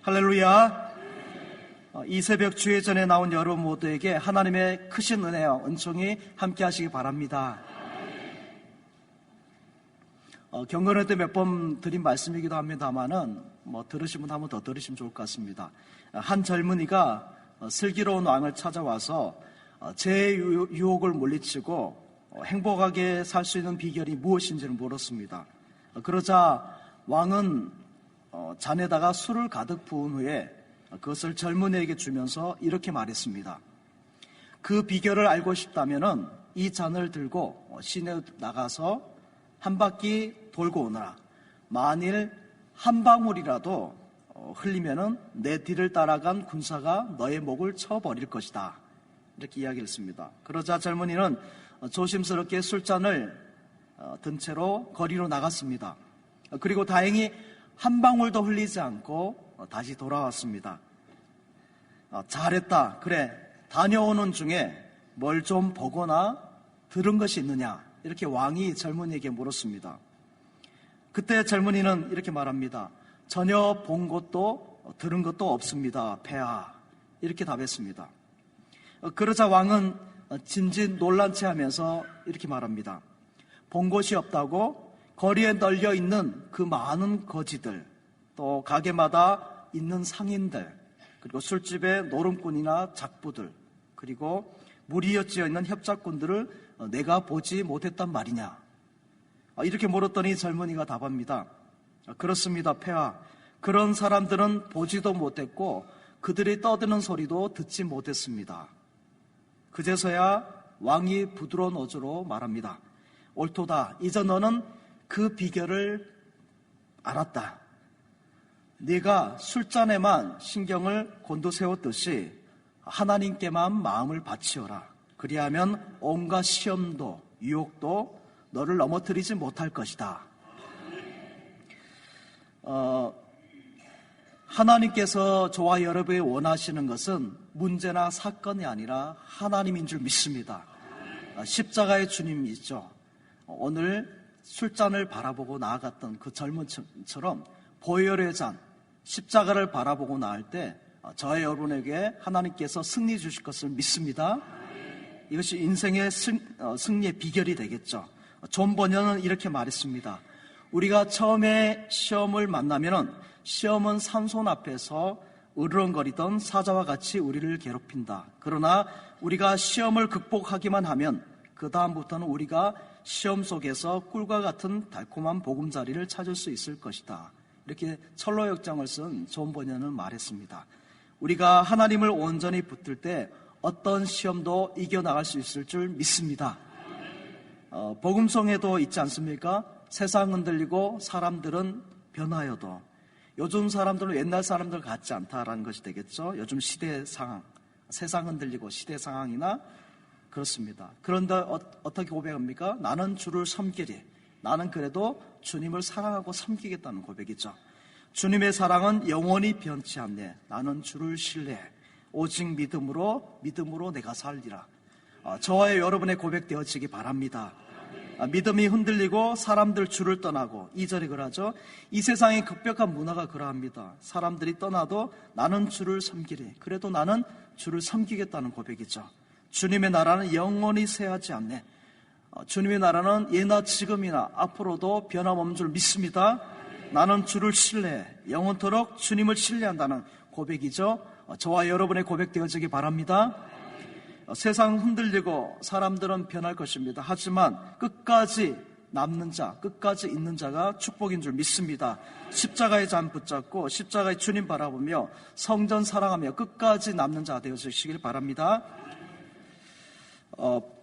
할렐루야. 이 새벽 주의 전에 나온 여러분 모두에게 하나님의 크신 은혜와 은총이 함께 하시기 바랍니다. 경건회 때 몇 번 드린 말씀이기도 합니다만은 들으시면 한번 더 들으시면 좋을 것 같습니다. 한 젊은이가 슬기로운 왕을 찾아와서 제 유혹을 물리치고 행복하게 살 수 있는 비결이 무엇인지를 물었습니다. 그러자 왕은 잔에다가 술을 가득 부은 후에 그것을 젊은이에게 주면서 이렇게 말했습니다. 그 비결을 알고 싶다면은 이 잔을 들고 시내에 나가서 한 바퀴 돌고 오너라. 만일 한 방울이라도 흘리면은 내 뒤를 따라간 군사가 너의 목을 쳐버릴 것이다. 이렇게 이야기를 했습니다. 그러자 젊은이는 조심스럽게 술잔을 든 채로 거리로 나갔습니다. 그리고 다행히 한 방울도 흘리지 않고 다시 돌아왔습니다. 잘했다. 그래, 다녀오는 중에 뭘 좀 보거나 들은 것이 있느냐? 이렇게 왕이 젊은이에게 물었습니다. 그때 젊은이는 이렇게 말합니다. 전혀 본 것도 들은 것도 없습니다, 폐하. 이렇게 답했습니다. 그러자 왕은 진진 놀란 채 하면서 이렇게 말합니다. 본 것이 없다고? 거리에 널려 있는 그 많은 거지들, 또 가게마다 있는 상인들, 그리고 술집의 노름꾼이나 작부들, 그리고 무리여지어 있는 협작꾼들을 내가 보지 못했단 말이냐? 이렇게 물었더니 젊은이가 답합니다. 그렇습니다, 폐하. 그런 사람들은 보지도 못했고 그들이 떠드는 소리도 듣지 못했습니다. 그제서야 왕이 부드러운 어조로 말합니다. 옳도다. 이제 너는 그 비결을 알았다. 네가 술잔에만 신경을 곤두세웠듯이 하나님께만 마음을 바치어라. 그리하면 온갖 시험도 유혹도 너를 넘어뜨리지 못할 것이다. 하나님께서 저와 여러분이 원하시는 것은 문제나 사건이 아니라 하나님인 줄 믿습니다. 십자가의 주님이죠. 오늘 술잔을 바라보고 나아갔던 그 젊은처럼 보혈의 잔, 십자가를 바라보고 나갈 때 저와 여러분에게 하나님께서 승리 주실 것을 믿습니다. 이것이 인생의 승리의 비결이 되겠죠. 존 버녀는 이렇게 말했습니다. 우리가 처음에 시험을 만나면은 시험은 산손 앞에서 으르렁거리던 사자와 같이 우리를 괴롭힌다. 그러나 우리가 시험을 극복하기만 하면 그 다음부터는 우리가 시험 속에서 꿀과 같은 달콤한 보금자리를 찾을 수 있을 것이다. 이렇게 철로역정을 쓴 존 버녀는 말했습니다. 우리가 하나님을 온전히 붙들 때 어떤 시험도 이겨나갈 수 있을 줄 믿습니다. 복음성에도 있지 않습니까? 세상 흔들리고 사람들은 변하여도 요즘 사람들은 옛날 사람들 같지 않다라는 것이 되겠죠. 요즘 시대 상황, 세상 흔들리고 시대 상황이나 그렇습니다. 그런데 어떻게 고백합니까? 나는 주를 섬기리. 나는 그래도 주님을 사랑하고 섬기겠다는 고백이죠. 주님의 사랑은 영원히 변치 않네. 나는 주를 신뢰해. 오직 믿음으로 내가 살리라. 저와 여러분의 고백되어지기 바랍니다. 믿음이 흔들리고 사람들 주를 떠나고 2절에 그러죠. 이 세상의 급격한 문화가 그러합니다. 사람들이 떠나도 나는 주를 섬기리. 그래도 나는 주를 섬기겠다는 고백이죠. 주님의 나라는 영원히 쇠하지 않네. 주님의 나라는 예나 지금이나 앞으로도 변함없는 줄 믿습니다. 나는 주를 신뢰해. 영원토록 주님을 신뢰한다는 고백이죠. 저와 여러분의 고백되어지기 바랍니다. 세상 흔들리고 사람들은 변할 것입니다. 하지만 끝까지 남는 자, 끝까지 있는 자가 축복인 줄 믿습니다. 십자가의 잔 붙잡고 십자가의 주님 바라보며 성전 사랑하며 끝까지 남는 자 되어주시길 바랍니다.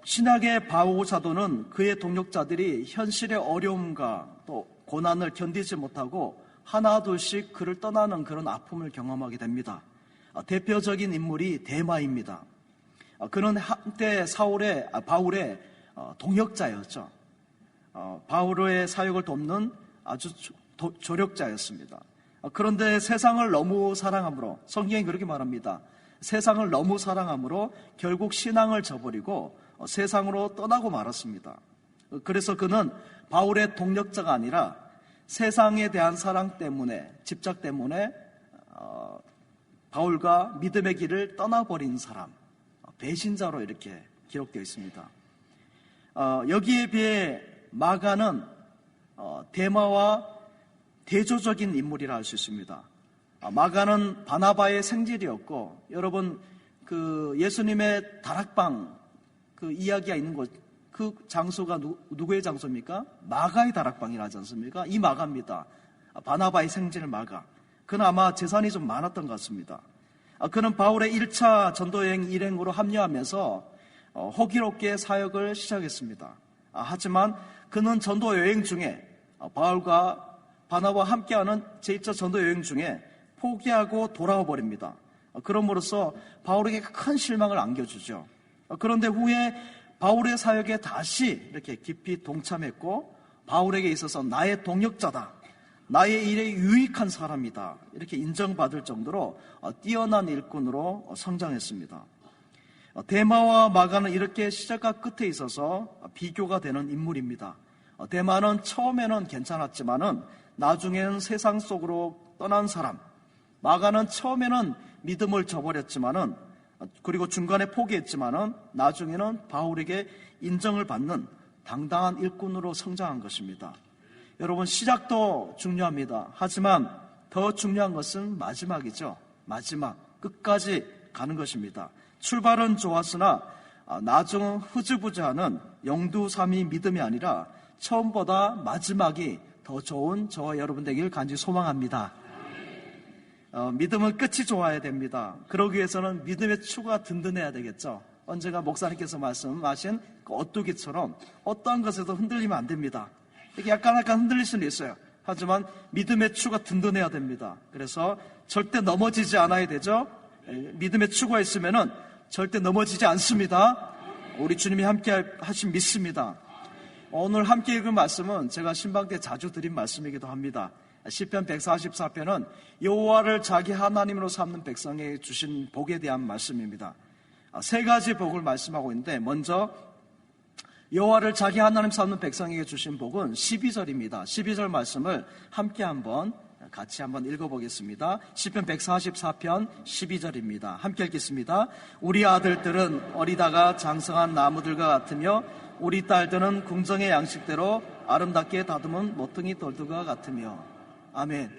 신약의 바오 사도는 그의 동역자들이 현실의 어려움과 또 고난을 견디지 못하고 하나둘씩 그를 떠나는 그런 아픔을 경험하게 됩니다. 대표적인 인물이 데마입니다. 그는 한때 바울의 동역자였죠. 바울의 사역을 돕는 아주 조력자였습니다. 그런데 세상을 너무 사랑함으로, 성경이 그렇게 말합니다. 세상을 너무 사랑함으로 결국 신앙을 저버리고 세상으로 떠나고 말았습니다. 그래서 그는 바울의 동력자가 아니라 세상에 대한 사랑 때문에, 집착 때문에 바울과 믿음의 길을 떠나버린 사람, 배신자로 이렇게 기록되어 있습니다. 여기에 비해 마가는 데마와 대조적인 인물이라 할 수 있습니다. 마가는 바나바의 생질이었고, 여러분 그 예수님의 다락방 그 이야기가 있는 곳, 그 장소가 누구의 장소입니까? 마가의 다락방이라 하지 않습니까? 이 마가입니다. 바나바의 생질 마가. 그는 아마 재산이 좀 많았던 것 같습니다. 그는 바울의 1차 전도여행 일행으로 합류하면서 호기롭게 사역을 시작했습니다. 하지만 그는 전도여행 중에 바울과 바나바와 함께하는 제1차 전도여행 중에 포기하고 돌아와 버립니다. 그럼으로써 바울에게 큰 실망을 안겨주죠. 그런데 후에 바울의 사역에 다시 이렇게 깊이 동참했고, 바울에게 있어서 나의 동역자다, 나의 일에 유익한 사람이다, 이렇게 인정받을 정도로 뛰어난 일꾼으로 성장했습니다. 데마와 마가는 이렇게 시작과 끝에 있어서 비교가 되는 인물입니다. 데마는 처음에는 괜찮았지만은 나중에는 세상 속으로 떠난 사람, 마가는 처음에는 믿음을 저버렸지만은, 그리고 중간에 포기했지만은 나중에는 바울에게 인정을 받는 당당한 일꾼으로 성장한 것입니다. 여러분, 시작도 중요합니다. 하지만 더 중요한 것은 마지막이죠. 마지막, 끝까지 가는 것입니다. 출발은 좋았으나 나중은 흐지부지하는 영두삼위 믿음이 아니라 처음보다 마지막이 더 좋은 저와 여러분 되길 간절히 소망합니다. 믿음은 끝이 좋아야 됩니다. 그러기 위해서는 믿음의 추가 든든해야 되겠죠. 언젠가 목사님께서 말씀하신 그 오뚜기처럼 어떠한 것에도 흔들리면 안 됩니다. 이렇게 약간 흔들릴 수는 있어요. 하지만 믿음의 추가 든든해야 됩니다. 그래서 절대 넘어지지 않아야 되죠. 믿음의 추가 있으면은 절대 넘어지지 않습니다. 우리 주님이 함께 하신 믿습니다. 오늘 함께 읽은 말씀은 제가 신방 때 자주 드린 말씀이기도 합니다. 시편 144편은 여호와를 자기 하나님으로 삼는 백성에게 주신 복에 대한 말씀입니다. 세 가지 복을 말씀하고 있는데, 먼저 여호와를 자기 하나님 삼는 백성에게 주신 복은 12절입니다. 12절 말씀을 함께 같이 한번 읽어보겠습니다. 시편 144편 12절입니다. 함께 읽겠습니다. 우리 아들들은 어리다가 장성한 나무들과 같으며 우리 딸들은 궁정의 양식대로 아름답게 다듬은 모퉁이 돌들과 같으며. 아멘.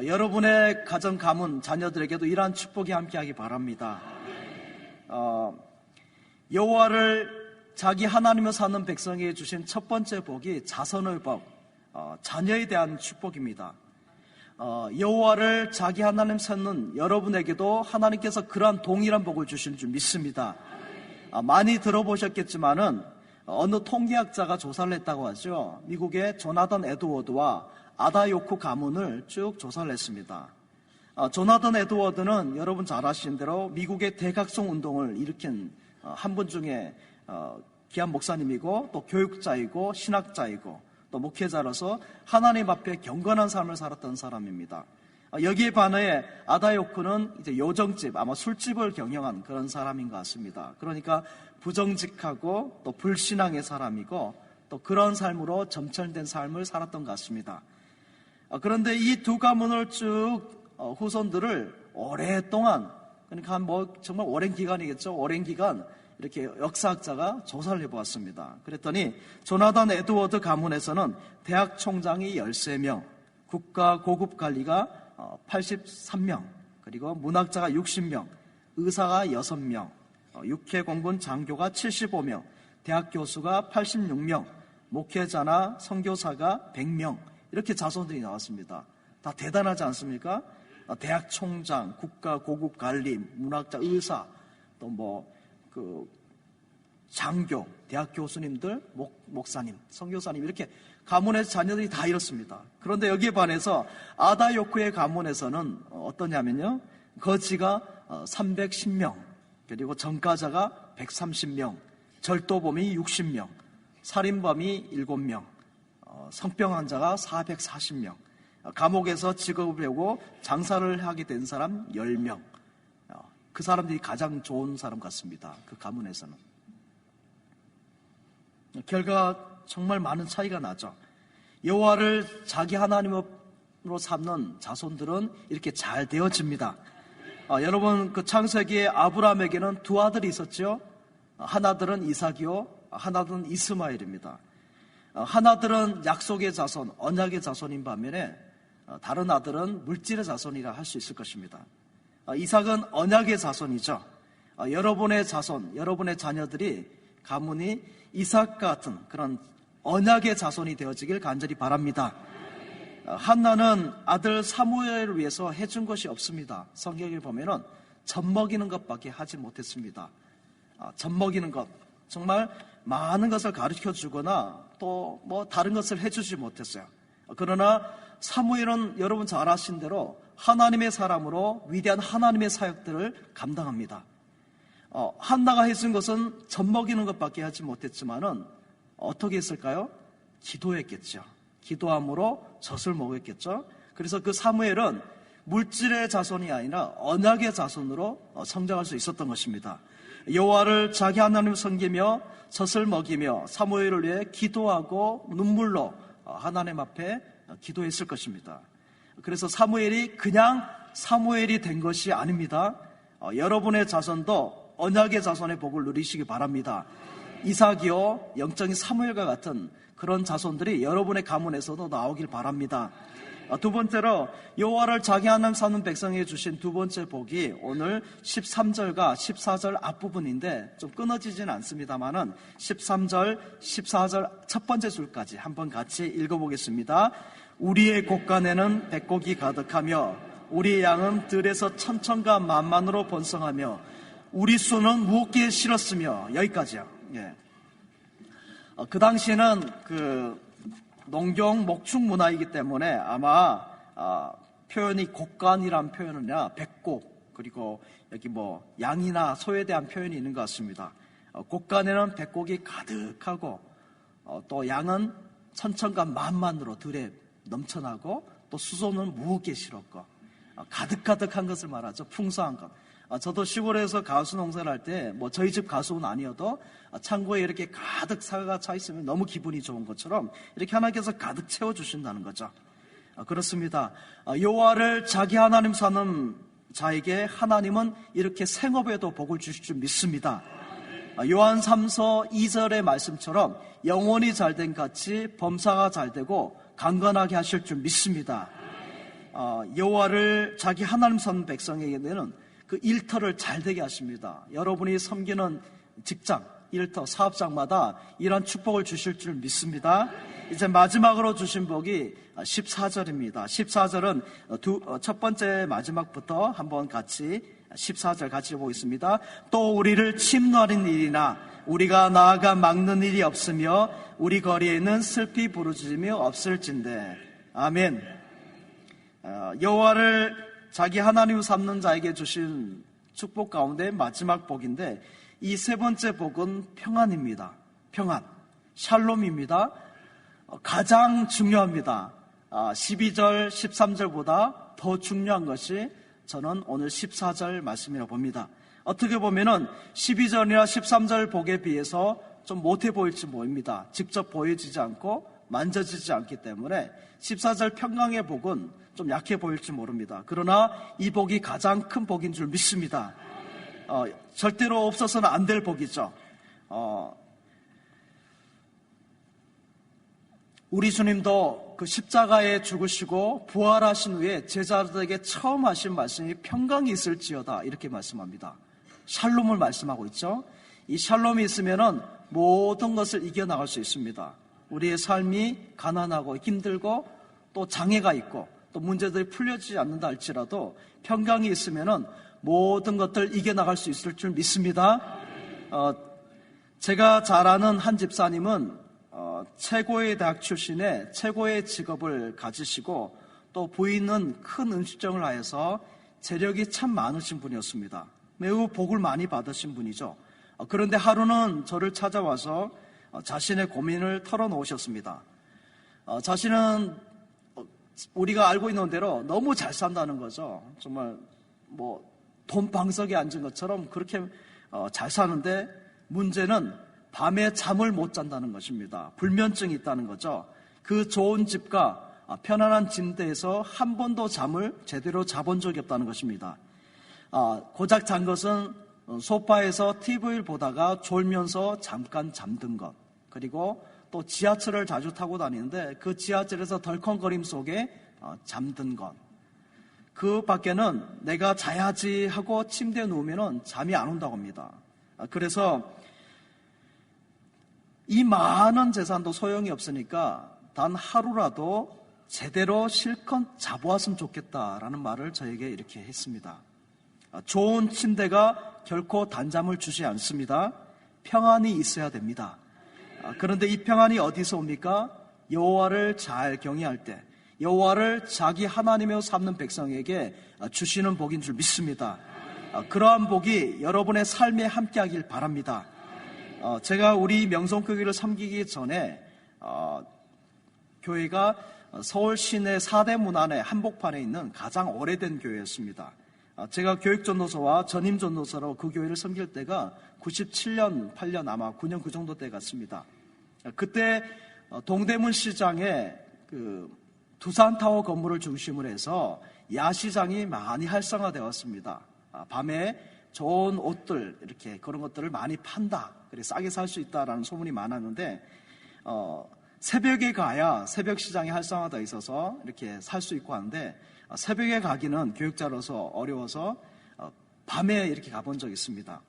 여러분의 가정 가문 자녀들에게도 이러한 축복이 함께하기 바랍니다. 여호와를 자기 하나님을 사는 백성에게 주신 첫 번째 복이 자손의 복, 자녀에 대한 축복입니다. 여호와를 자기 하나님 삼는 여러분에게도 하나님께서 그러한 동일한 복을 주실 줄 믿습니다. 많이 들어보셨겠지만은 어느 통계학자가 조사를 했다고 하죠. 미국의 조나단 에드워드와 아다 요크 가문을 쭉 조사를 했습니다. 조나단 에드워드는 여러분 잘 아시는 대로 미국의 대각성 운동을 일으킨 한 분 중에 귀한 목사님이고, 또 교육자이고 신학자이고 또 목회자로서 하나님 앞에 경건한 삶을 살았던 사람입니다. 여기에 반해 아다 요크는 이제 요정집, 아마 술집을 경영한 그런 사람인 것 같습니다. 그러니까 부정직하고 또 불신앙의 사람이고, 또 그런 삶으로 점철된 삶을 살았던 것 같습니다. 그런데 이 두 가문을 쭉 후손들을 오랫동안, 그러니까 정말 오랜 기간이겠죠. 오랜 기간 이렇게 역사학자가 조사를 해보았습니다. 그랬더니 조나단 에드워드 가문에서는 대학 총장이 13명, 국가 고급 관리가 83명, 그리고 문학자가 60명, 의사가 6명, 육해 공군 장교가 75명, 대학 교수가 86명, 목회자나 선교사가 100명, 이렇게 자손들이 나왔습니다. 다 대단하지 않습니까? 대학 총장, 국가 고급 관리, 문학자, 의사, 또 장교, 대학 교수님들, 목사님, 선교사님, 이렇게 가문의 자녀들이 다 이렇습니다. 그런데 여기에 반해서 아다 요크의 가문에서는 어떠냐면요, 거지가 310명, 그리고 전과자가 130명, 절도범이 60명, 살인범이 7명, 성병 환자가 440명, 감옥에서 직업을 배우고 장사를 하게 된 사람 10명. 그 사람들이 가장 좋은 사람 같습니다. 그 가문에서는. 결과 정말 많은 차이가 나죠. 여호와를 자기 하나님으로 자손으로 삼는 자손들은 이렇게 잘 되어집니다. 여러분, 그 창세기에 아브라함에게는 두 아들이 있었죠. 하나들은 이삭이요, 하나들은 이스마엘입니다. 하나들은 약속의 자손, 언약의 자손인 반면에 다른 아들은 물질의 자손이라 할 수 있을 것입니다. 이삭은 언약의 자손이죠. 여러분의 자손, 여러분의 자녀들이 가문이 이삭 같은 그런 언약의 자손이 되어지길 간절히 바랍니다. 한나는 아들 사무엘을 위해서 해준 것이 없습니다. 성경에 보면은 젖 먹이는 것밖에 하지 못했습니다. 젖 먹이는 것, 정말 많은 것을 가르쳐 주거나 또 뭐 다른 것을 해주지 못했어요. 그러나 사무엘은 여러분 잘 아신 대로 하나님의 사람으로 위대한 하나님의 사역들을 감당합니다. 한나가 해준 것은 젖 먹이는 것밖에 하지 못했지만은 어떻게 했을까요? 기도했겠죠. 기도함으로 젖을 먹였겠죠. 그래서 그 사무엘은 물질의 자손이 아니라 언약의 자손으로 성장할 수 있었던 것입니다. 여호와를 자기 하나님을 섬기며 젖을 먹이며 사무엘을 위해 기도하고 눈물로 하나님 앞에 기도했을 것입니다. 그래서 사무엘이 그냥 사무엘이 된 것이 아닙니다. 여러분의 자손도 언약의 자손의 복을 누리시기 바랍니다. 이삭이요, 영적인 사무엘과 같은 그런 자손들이 여러분의 가문에서도 나오길 바랍니다. 두 번째로 여호와를 자기 하나님 삼는 백성에게 주신 두 번째 복이 오늘 13절과 14절 앞부분인데 좀 끊어지지는 않습니다만은 13절, 14절 첫 번째 줄까지 한번 같이 읽어보겠습니다. 우리의 곳간에는 백곡이 가득하며 우리의 양은 들에서 천천과 만만으로 번성하며 우리 수는 무겁게 실었으며, 여기까지요. 예. 그 당시에는 그 농경 목축 문화이기 때문에 아마 표현이 곡간이란 표현은 아니라 백곡, 그리고 여기 뭐 양이나 소에 대한 표현이 있는 것 같습니다. 곡간에는 백곡이 가득하고 또 양은 천천과 만만으로 들에 넘쳐나고 또 수소는 무겁게 실었고 가득가득한 것을 말하죠. 풍성한 것. 저도 시골에서 가수 농사를 할 때 뭐 저희 집 가수는 아니어도 창고에 이렇게 가득 사과가 차 있으면 너무 기분이 좋은 것처럼 이렇게 하나님께서 가득 채워주신다는 거죠. 그렇습니다. 여호와를 자기 하나님 삼는 자에게 하나님은 이렇게 생업에도 복을 주실 줄 믿습니다. 요한 3서 2절의 말씀처럼 영혼이 잘된 같이 범사가 잘되고 강건하게 하실 줄 믿습니다. 여호와를 자기 하나님 삼는 백성에게는 그 일터를 잘되게 하십니다. 여러분이 섬기는 직장, 일터, 사업장마다 이런 축복을 주실 줄 믿습니다. 이제 마지막으로 주신 복이 14절입니다. 14절은 첫 번째 마지막부터 한번 같이 14절 같이 보겠습니다. 또 우리를 침노하는 일이나 우리가 나아가 막는 일이 없으며 우리 거리에는 슬피 부르짖으며 없을진대. 아멘. 여호와를 자기 하나님 삼는 자에게 주신 축복 가운데 마지막 복인데 이 세 번째 복은 평안입니다. 평안, 샬롬입니다. 가장 중요합니다. 12절, 13절보다 더 중요한 것이 저는 오늘 14절 말씀이라고 봅니다. 어떻게 보면은 12절이나 13절 복에 비해서 좀 못해 보일지 모릅니다. 직접 보여지지 않고 만져지지 않기 때문에 14절 평강의 복은 좀 약해 보일지 모릅니다. 그러나 이 복이 가장 큰 복인 줄 믿습니다. 절대로 없어서는 안 될 복이죠. 우리 주님도 그 십자가에 죽으시고 부활하신 후에 제자들에게 처음 하신 말씀이 평강이 있을지어다 이렇게 말씀합니다. 샬롬을 말씀하고 있죠. 이 샬롬이 있으면은 모든 것을 이겨나갈 수 있습니다. 우리의 삶이 가난하고 힘들고 또 장애가 있고 또 문제들이 풀려지지 않는다 할지라도 평강이 있으면은 모든 것들 이겨나갈 수 있을 줄 믿습니다. 제가 잘 아는 한 집사님은 최고의 대학 출신의 최고의 직업을 가지시고 또 부인은 큰 음식점을 하여서 재력이 참 많으신 분이었습니다. 매우 복을 많이 받으신 분이죠. 그런데 하루는 저를 찾아와서 자신의 고민을 털어놓으셨습니다. 자신은 우리가 알고 있는 대로 너무 잘 산다는 거죠. 정말 뭐 돈방석에 앉은 것처럼 그렇게 잘 사는데 문제는 밤에 잠을 못 잔다는 것입니다. 불면증이 있다는 거죠. 그 좋은 집과 편안한 침대에서 한 번도 잠을 제대로 자본 적이 없다는 것입니다. 고작 잔 것은 소파에서 TV를 보다가 졸면서 잠깐 잠든 것, 그리고 또 지하철을 자주 타고 다니는데 그 지하철에서 덜컹거림 속에 잠든 것, 그 밖에는 내가 자야지 하고 침대에 누우면 잠이 안 온다고 합니다. 그래서 이 많은 재산도 소용이 없으니까 단 하루라도 제대로 실컷 자보았으면 좋겠다라는 말을 저에게 이렇게 했습니다. 좋은 침대가 결코 단잠을 주지 않습니다. 평안이 있어야 됩니다. 그런데 이 평안이 어디서 옵니까? 여호와를 잘 경외할 때, 여호와를 자기 하나님으로 삼는 백성에게 주시는 복인 줄 믿습니다. 그러한 복이 여러분의 삶에 함께하길 바랍니다. 제가 우리 명성교회를 섬기기 전에 교회가 서울 시내 4대 문안의 한복판에 있는 가장 오래된 교회였습니다. 제가 교육전도서와 전임전도서로 그 교회를 섬길 때가 97년, 8년 아마 9년 그 정도 때 같습니다. 그때 동대문 시장에 그 두산타워 건물을 중심으로 해서 야시장이 많이 활성화되었습니다. 밤에 좋은 옷들, 이렇게 그런 것들을 많이 판다, 그래 싸게 살 수 있다라는 소문이 많았는데 새벽에 가야 새벽 시장이 활성화되어 있어서 이렇게 살 수 있고 하는데 새벽에 가기는 교육자로서 어려워서 밤에 이렇게 가본 적이 있습니다.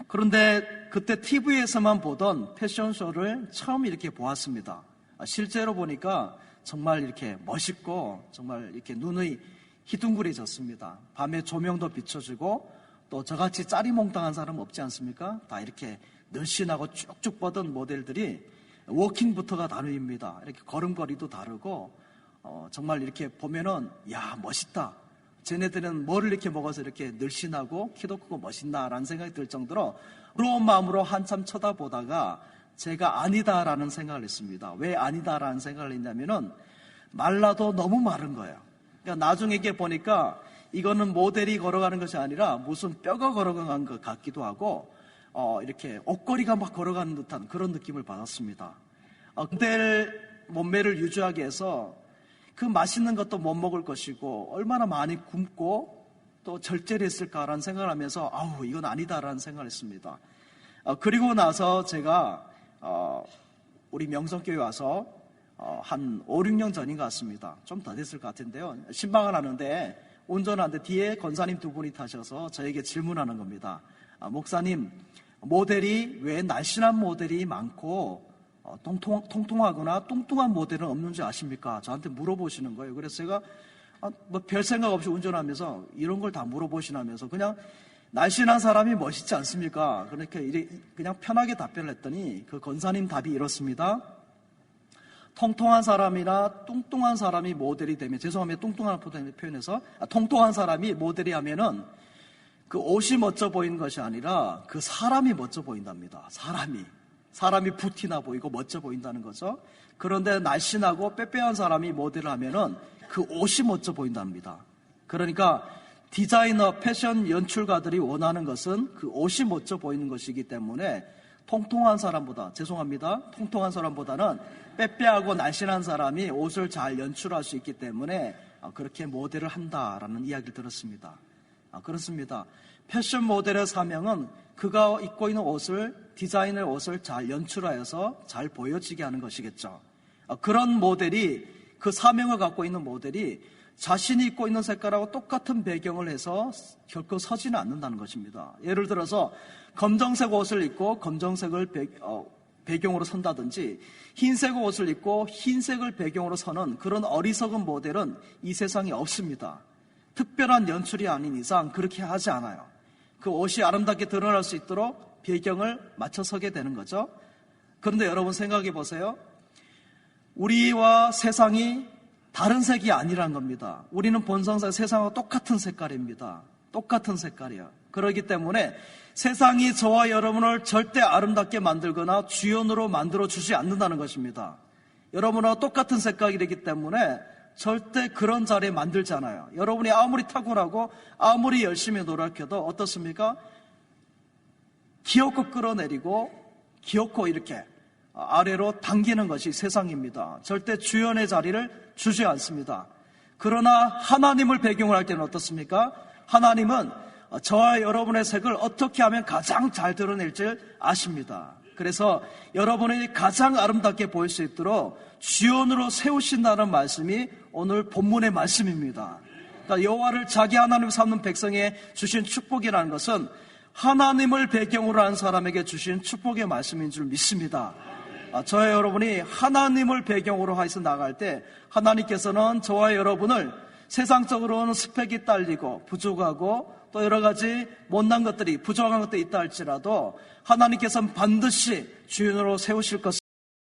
그런데 그때 TV에서만 보던 패션쇼를 처음 이렇게 보았습니다. 실제로 보니까 정말 이렇게 멋있고 정말 이렇게 눈이 희둥그레졌습니다. 밤에 조명도 비춰주고 또 저같이 짜리몽땅한 사람 없지 않습니까? 다 이렇게 늘씬하고 쭉쭉 뻗은 모델들이 워킹부터가 다릅니다. 이렇게 걸음걸이도 다르고 정말 이렇게 보면은 야 멋있다. 쟤네들은 뭐를 이렇게 먹어서 이렇게 늘씬하고 키도 크고 멋있나라는 생각이 들 정도로 부러운 마음으로 한참 쳐다보다가 제가 아니다라는 생각을 했습니다. 왜 아니다라는 생각을 했냐면은 말라도 너무 마른 거예요. 그러니까 나중에 이게 보니까 이거는 모델이 걸어가는 것이 아니라 무슨 뼈가 걸어가는 것 같기도 하고 이렇게 옷걸이가 막 걸어가는 듯한 그런 느낌을 받았습니다. 그때 몸매를 유지하기 위해서 그 맛있는 것도 못 먹을 것이고 얼마나 많이 굶고 또 절제를 했을까라는 생각을 하면서 아우 이건 아니다라는 생각을 했습니다. 그리고 나서 제가 우리 명성교회 와서 한 5, 6년 전인 것 같습니다. 좀 더 됐을 것 같은데요. 신방을 하는데 운전하는데 뒤에 권사님 두 분이 타셔서 저에게 질문하는 겁니다. 목사님, 모델이 왜 날씬한 모델이 많고 통통하거나 뚱뚱한 모델은 없는지 아십니까? 저한테 물어보시는 거예요. 그래서 제가 뭐 별 생각 없이 운전하면서 이런 걸 다 물어보시나면서 그냥 날씬한 사람이 멋있지 않습니까? 그러니까 그냥 편하게 답변을 했더니 그 권사님 답이 이렇습니다. 통통한 사람이나 뚱뚱한 사람이 모델이 되면, 죄송합니다. 뚱뚱한 표현해서 통통한 사람이 모델이 하면은 그 옷이 멋져 보이는 것이 아니라 그 사람이 멋져 보인답니다. 사람이 부티나 보이고 멋져 보인다는 거죠. 그런데 날씬하고 빼빼한 사람이 모델을 하면은 그 옷이 멋져 보인답니다. 그러니까 디자이너, 패션 연출가들이 원하는 것은 그 옷이 멋져 보이는 것이기 때문에 통통한 사람보다는 빼빼하고 날씬한 사람이 옷을 잘 연출할 수 있기 때문에 그렇게 모델을 한다라는 이야기를 들었습니다. 그렇습니다. 패션 모델의 사명은 그가 입고 있는 옷을, 디자인의 옷을 잘 연출하여서 잘 보여지게 하는 것이겠죠. 그런 모델이, 그 사명을 갖고 있는 모델이 자신이 입고 있는 색깔하고 똑같은 배경을 해서 결코 서지는 않는다는 것입니다. 예를 들어서 검정색 옷을 입고 검정색을 배경으로 선다든지 흰색 옷을 입고 흰색을 배경으로 서는 그런 어리석은 모델은 이 세상에 없습니다. 특별한 연출이 아닌 이상 그렇게 하지 않아요. 그 옷이 아름답게 드러날 수 있도록 배경을 맞춰 서게 되는 거죠. 그런데 여러분 생각해 보세요. 우리와 세상이 다른 색이 아니라는 겁니다. 우리는 본성상 세상과 똑같은 색깔입니다. 똑같은 색깔이에요. 그렇기 때문에 세상이 저와 여러분을 절대 아름답게 만들거나 주연으로 만들어주지 않는다는 것입니다. 여러분과 똑같은 색깔이기 때문에 절대 그런 자리에 만들지 않아요. 여러분이 아무리 탁월하고 아무리 열심히 노력해도 어떻습니까? 기어코 끌어내리고 기어코 이렇게 아래로 당기는 것이 세상입니다. 절대 주연의 자리를 주지 않습니다. 그러나 하나님을 배경으로 할 때는 어떻습니까? 하나님은 저와 여러분의 색을 어떻게 하면 가장 잘 드러낼지 아십니다. 그래서 여러분이 가장 아름답게 보일 수 있도록 주연으로 세우신다는 말씀이 오늘 본문의 말씀입니다. 그러니까 여호와를 자기 하나님 삼는 백성에 주신 축복이라는 것은 하나님을 배경으로 한 사람에게 주신 축복의 말씀인 줄 믿습니다. 저와 여러분이 하나님을 배경으로 해서 나갈 때 하나님께서는 저와 여러분을 세상적으로는 스펙이 딸리고 부족하고 또 여러 가지 못난 것들이 부족한 것들이 있다 할지라도 하나님께서는 반드시 주인으로 세우실 것을